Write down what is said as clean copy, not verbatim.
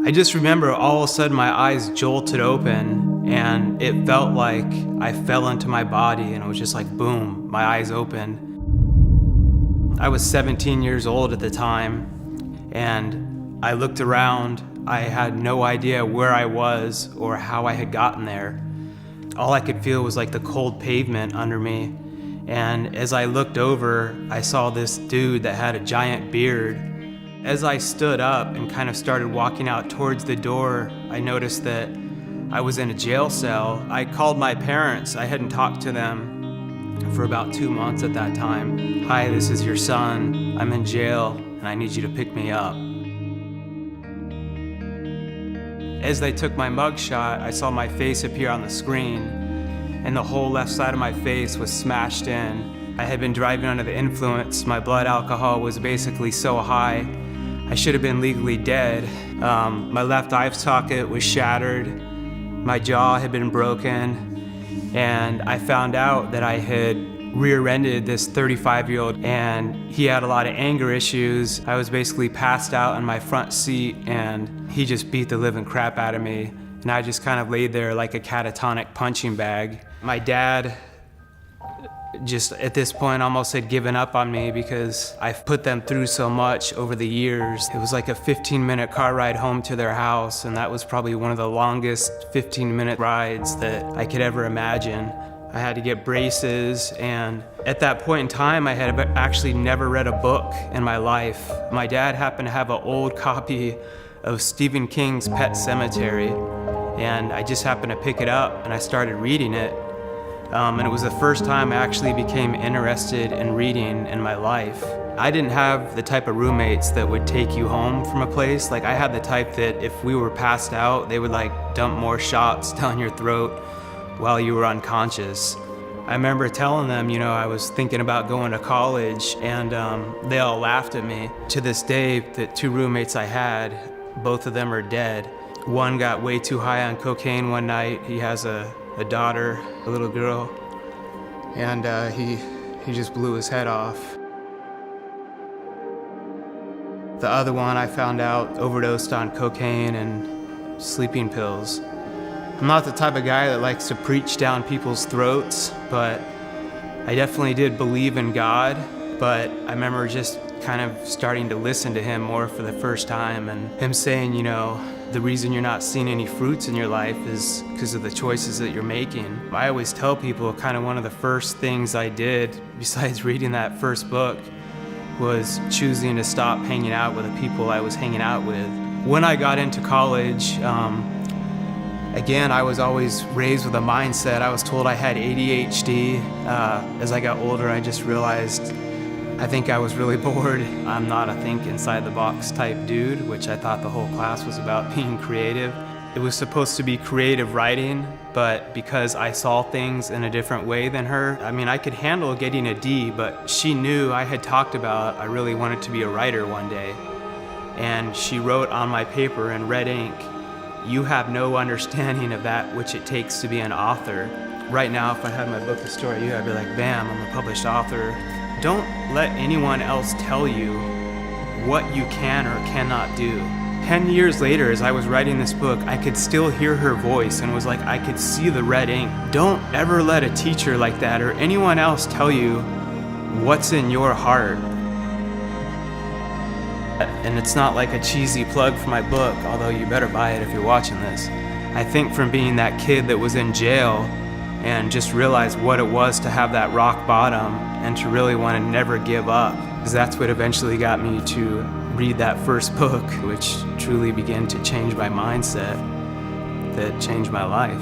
I just remember all of a sudden my eyes jolted open and it felt like I fell into my body, and it was just like boom, my eyes opened. I was 17 years old at the time, and I looked around. I had no idea where I was or how I had gotten there. All I could feel was like the cold pavement under me. And as I looked over, I saw this dude that had a giant beard. As I stood up and kind of started walking out towards the door, I noticed that I was in a jail cell. I called my parents. I hadn't talked to them for about 2 months at that time. Hi, this is your son. I'm in jail and I need you to pick me up. As they took my mugshot, I saw my face appear on the screen, and the whole left side of my face was smashed in. I had been driving under the influence. My blood alcohol was basically so high, I should have been legally dead. My left eye socket was shattered. My jaw had been broken, and I found out that I had rear-ended this 35-year-old, and he had a lot of anger issues. I was basically passed out in my front seat, and he just beat the living crap out of me, and I just kind of laid there like a catatonic punching bag. My dad just at this point almost had given up on me because I've put them through so much over the years. It was like a 15-minute car ride home to their house, and that was probably one of the longest 15-minute rides that I could ever imagine. I had to get braces, and at that point in time, I had actually never read a book in my life. My dad happened to have an old copy of Stephen King's Pet Sematary, and I just happened to pick it up, and I started reading it. And it was the first time I actually became interested in reading in my life. I didn't have the type of roommates that would take you home from a place. Like, I had the type that if we were passed out, they would like dump more shots down your throat while you were unconscious. I remember telling them, I was thinking about going to college, and they all laughed at me. To this day, the 2 roommates I had, both of them are dead. One got way too high on cocaine one night. He has a daughter, a little girl, and he just blew his head off. The other one, I found out, overdosed on cocaine and sleeping pills. I'm not the type of guy that likes to preach down people's throats, but I definitely did believe in God. But I remember just kind of starting to listen to him more for the first time, and him saying, the reason you're not seeing any fruits in your life is because of the choices that you're making. I always tell people kind of one of the first things I did, besides reading that first book, was choosing to stop hanging out with the people I was hanging out with. When I got into college, again, I was always raised with a mindset. I was told I had ADHD. As I got older, I just realized I think I was really bored. I'm not a think inside the box type dude, which I thought the whole class was about being creative. It was supposed to be creative writing, but because I saw things in a different way than her, I could handle getting a D, but she knew I had talked about I really wanted to be a writer one day. And she wrote on my paper in red ink, "You have no understanding of that which it takes to be an author." Right now, if I had my book, The Story You, I'd be like, bam, I'm a published author. Don't let anyone else tell you what you can or cannot do. 10 years later, as I was writing this book, I could still hear her voice and was like, I could see the red ink. Don't ever let a teacher like that or anyone else tell you what's in your heart. And it's not like a cheesy plug for my book, although you better buy it if you're watching this. I think from being that kid that was in jail and just realized what it was to have that rock bottom and to really want to never give up, because that's what eventually got me to read that first book, which truly began to change my mindset, that changed my life.